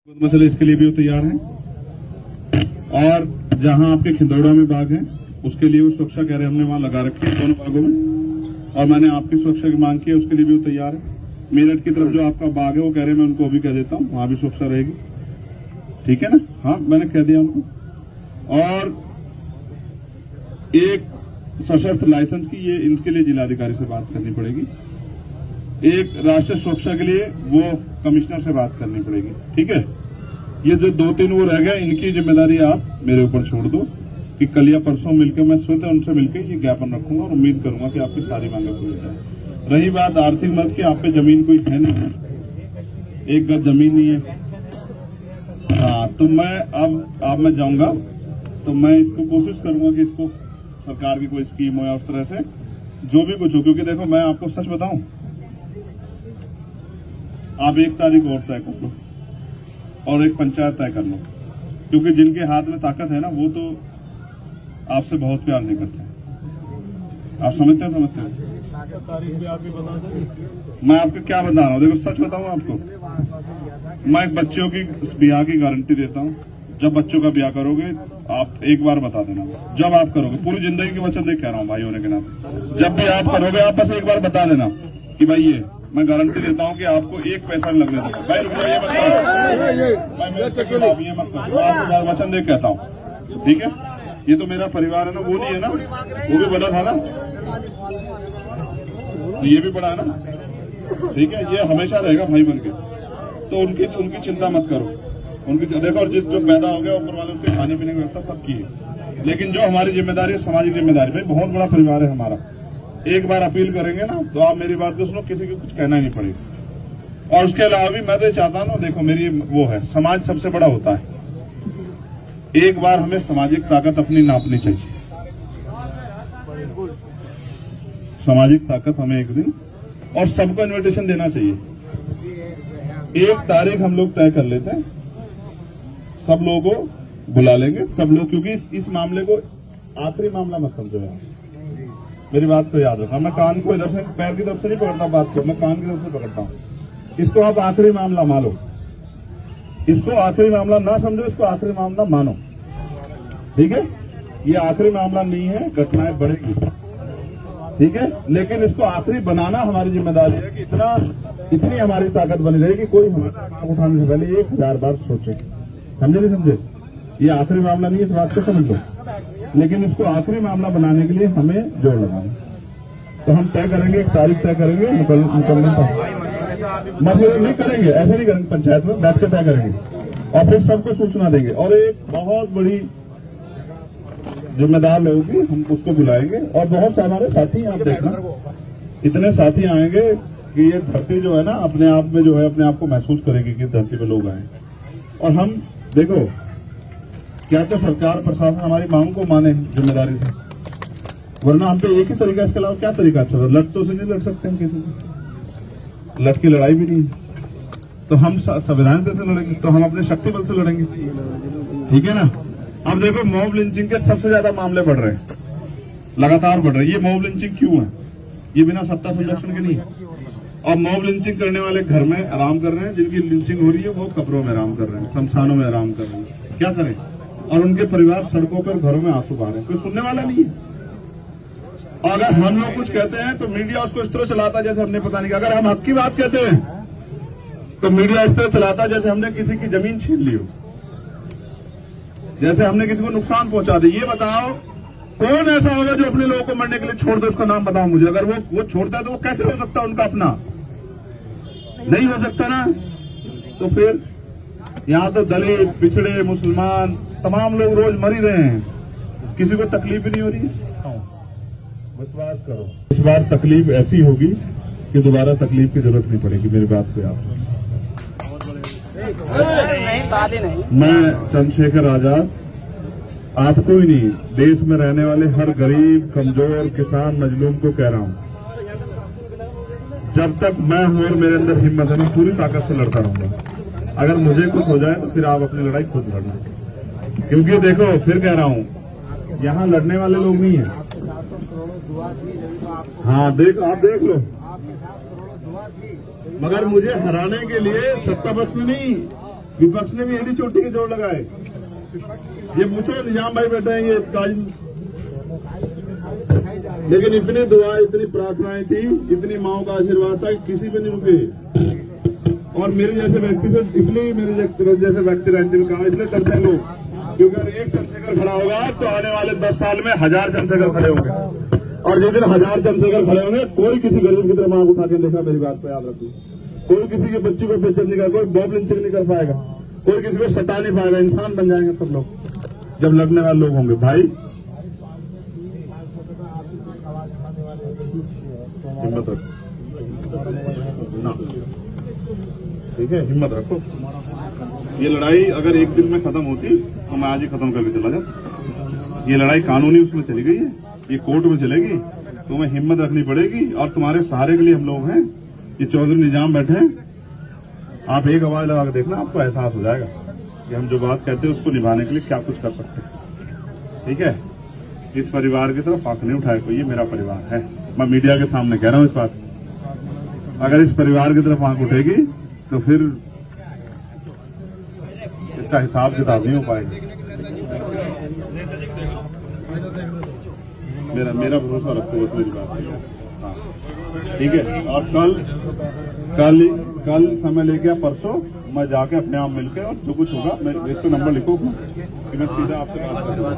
मसले इसके लिए भी वो तैयार हैं। और जहां आपके खिंदौड़ा में बाग है उसके लिए वो सुरक्षा कह रहे हैं हमने वहां लगा रखी है दोनों बागों में, और मैंने आपकी सुरक्षा की मांग की है, उसके लिए भी वो तैयार है। मेरठ की तरफ जो आपका बाग है वो कह रहे हैं मैं उनको अभी कह देता हूँ, वहां भी सुरक्षा रहेगी, ठीक है ना। हाँ मैंने कह दिया उनको। और एक सशर्त लाइसेंस की ये इनके लिए जिलाधिकारी से बात करनी पड़ेगी। एक राष्ट्रीय सुरक्षा के लिए वो कमिश्नर से बात करनी पड़ेगी, ठीक है। ये जो 2-3 वो रह गए इनकी जिम्मेदारी आप मेरे ऊपर छोड़ दो कि कल या परसों मिलकर मैं स्वतः उनसे मिलकर ये ज्ञापन रखूंगा और उम्मीद करूंगा कि आपकी सारी मांगे पूरी हो जाए। रही बात आर्थिक मदद की, आप पे जमीन कोई है नहीं, 1 गज जमीन नहीं है। हाँ तो मैं अब मैं जाऊंगा तो मैं इसको कोशिश करूंगा कि इसको सरकार की कोई स्कीम हो या उस तरह से जो भी कुछ हो, क्योंकि देखो मैं आपको सच बताऊं, आप 1 तारीख और तय कर लो और एक पंचायत तय कर लो, क्योंकि जिनके हाथ में ताकत है ना वो तो आपसे बहुत प्यार नहीं करते हैं। आप समझते हैं तारीख भी आप भी बता दें। मैं आपको क्या बता रहा हूँ, देखो सच बताऊं आपको, मैं एक बच्चों की ब्याह की गारंटी देता हूँ। जब बच्चों का ब्याह करोगे आप एक बार बता देना, जब आप करोगे, पूरी जिंदगी की वचन देख कह रहा हूँ भाई होने के नाते, जब भी आप करोगे आप बस एक बार बता देना कि भाई ये मैं गारंटी देता हूँ कि आपको 1 पैसा नहीं लगने देगा। भाई रुपया ये मत ये मत करो, आपको वचन देख कहता हूँ, ठीक है। ये तो मेरा परिवार है ना, वो नहीं है ना, वो भी बड़ा था ना, तो ये भी बड़ा है ना, ठीक है। ये हमेशा रहेगा भाई बन के, तो उनकी चिंता मत करो, उनकी देखो। और जिस जो पैदा हो गया ऊपर वाले उसके खाने पीने की व्यवस्था सबकी है, लेकिन जो हमारी जिम्मेदारी है सामाजिक जिम्मेदारी, भाई बहुत बड़ा परिवार है हमारा। एक बार अपील करेंगे ना तो आप मेरी बात को सुनो, किसी को कुछ कहना ही नहीं पड़ेगा। और उसके अलावा भी मैं तो चाहता हूँ ना, देखो मेरी वो है, समाज सबसे बड़ा होता है, एक बार हमें सामाजिक ताकत अपनी नापनी चाहिए, सामाजिक ताकत हमें एक दिन, और सबको इनविटेशन देना चाहिए। 1 तारीख हम लोग तय कर लेते हैं, सब लोगों को बुला लेंगे, सब लोग, क्योंकि इस मामले को आखिरी मामला मत समझो यार, मेरी बात को याद रखना। मैं कान को इधर से पैर की तरफ से नहीं पकड़ता बात को, मैं कान की तरफ से पकड़ता हूँ। इसको आप आखिरी मामला मानो, इसको आखिरी मामला ना समझो, इसको आखिरी मामला मानो, ठीक है। ये आखिरी मामला नहीं है, घटनाएं बढ़ेगी, ठीक है, लेकिन इसको आखिरी बनाना हमारी जिम्मेदारी है कि इतनी हमारी ताकत बनी रहे कि कोई हमारा उठाने से पहले 1000 बार सोचे, समझे नहीं समझे। ये आखिरी मामला नहीं है, इस बात को समझ लो, लेकिन इसको आखिरी मामला बनाने के लिए हमें जोर लगाना। तो हम तय करेंगे, 1 तारीख तय करेंगे, निकलने का मसले नहीं करेंगे, ऐसे नहीं करेंगे, पंचायत में बैठ के तय करेंगे और फिर सबको सूचना देंगे। और एक बहुत बड़ी जिम्मेदार लोग भी हम उसको बुलाएंगे, और बहुत से हमारे साथी, आप देखना इतने साथी आएंगे कि ये धरती जो है ना अपने आप में जो है अपने आप को महसूस करेगी कि धरती पे लोग आए। और हम देखो क्या तो सरकार प्रशासन हमारी मांग को माने जिम्मेदारी से, वरना हम पे एक ही तरीका, इसके अलावा क्या तरीका अच्छा, लट तो से नहीं लड़ सकते हम किसी से, लट की लड़ाई भी नहीं, तो हम संविधान से लड़ेंगे, तो हम अपने शक्ति बल से लड़ेंगे, ठीक है ना। अब देखो मॉब लिंचिंग के सबसे ज्यादा मामले बढ़ रहे हैं, लगातार बढ़ रहे हैं। ये मॉब लिंचिंग क्यों है, ये बिना सत्ता संरक्षण के नहीं है। और मॉब लिंचिंग करने वाले घर में आराम कर रहे हैं, जिनकी लिंचिंग हो रही है वो कब्रों में आराम कर रहे हैं, शमशानों में आराम कर रहे हैं, क्या करें। और उनके परिवार सड़कों पर, घरों में आंसू बहा रहे हैं, कोई सुनने वाला नहीं है। और अगर हम लोग कुछ कहते हैं तो मीडिया उसको इस तरह चलाता है जैसे हमने पता नहीं, अगर हम हक की बात कहते हैं तो मीडिया इस तरह चलाता है जैसे हमने किसी की जमीन छीन ली हो, जैसे हमने किसी को नुकसान पहुंचा दी। ये बताओ कौन ऐसा होगा जो अपने लोगों को मरने के लिए छोड़ दे, उसका नाम बताओ मुझे। अगर वो छोड़ता है तो वो कैसे हो सकता है उनका अपना, नहीं हो सकता ना। तो फिर यहाँ तो दलित, पिछड़े, मुसलमान तमाम लोग रोज मर ही रहे हैं, किसी को तकलीफ ही नहीं हो रही है। विश्वास करो, इस बार तकलीफ ऐसी होगी कि दोबारा तकलीफ की जरूरत नहीं पड़ेगी, मेरी बात पे आप। मैं चंद्रशेखर आजाद आपको ही नहीं, देश में रहने वाले हर गरीब, कमजोर, किसान, मजलूम को कह रहा हूं, जब तक मैं हूं और मेरे अंदर हिम्मत है मैं पूरी ताकत से लड़ता रहूंगा। अगर मुझे कुछ हो जाए तो फिर आप अपनी लड़ाई खुद लड़ना, क्योंकि देखो फिर कह रहा हूं यहाँ लड़ने वाले लोग नहीं है। हाँ आप देख लो, मगर मुझे हराने के लिए सत्ता पक्ष में नहीं, विपक्ष ने भी एडी चोटी के जोड़ लगाए। ये पूछो निजाम भाई बैठे हैं, ये काजी, लेकिन इतनी दुआ, इतनी प्रार्थनाएं थी, इतनी माओ का आशीर्वाद था कि किसी पे नहीं रुके। और मेरे जैसे व्यक्ति से, इसलिए मेरे जैसे व्यक्ति रहते हुए कहा, इसलिए करते हैं लोग, क्योंकि अगर एक चंद्रशेखर खड़ा होगा तो आने वाले 10 साल में 1000 चंद्रशेखर खड़े होंगे। और जिस दिन 1000 चंद्रशेखर खड़े होंगे, कोई किसी गरीब की तरफ आंख उठा के देखा, मेरी बात पे याद रखिए, कोई किसी के बच्ची को बेइज्जत नहीं कर, कोई बॉब लिंचिंग नहीं कर पाएगा, कोई किसी को सता नहीं पाएगा। इंसान बन जाएंगे सब लोग जब लड़ने वाले लोग होंगे। भाई हिम्मत रखो ना, ठीक है, हिम्मत रखो। ये लड़ाई अगर एक दिन में खत्म होती तो मैं आज ही खत्म करके चला जाता। ये लड़ाई कानूनी उसमें चली गई है, ये कोर्ट में चलेगी, तुम्हें हिम्मत रखनी पड़ेगी। और तुम्हारे सहारे के लिए हम लोग हैं, ये चौधरी निजाम बैठे हैं। आप एक आवाज लगा के देखना, आपको एहसास हो जाएगा कि हम जो बात कहते हैं उसको निभाने के लिए क्या कुछ कर सकते हैं। ठीक है, इस परिवार की तरफ आंख नहीं उठाए कोई, ये मेरा परिवार है। मैं मीडिया के सामने कह रहा हूं इस बात। अगर इस परिवार की तरफ आंख उठेगी तो फिर इसका हिसाब किताब नहीं हो पाएगा। मेरा भरोसा रखो बस मेरी बात। हाँ ठीक है। और कल समय लेके परसों मैं जाके अपने आप मिलकर और जो कुछ होगा, मैं इसको नंबर लिखो कि मैं सीधा आपसे बात करूंगा।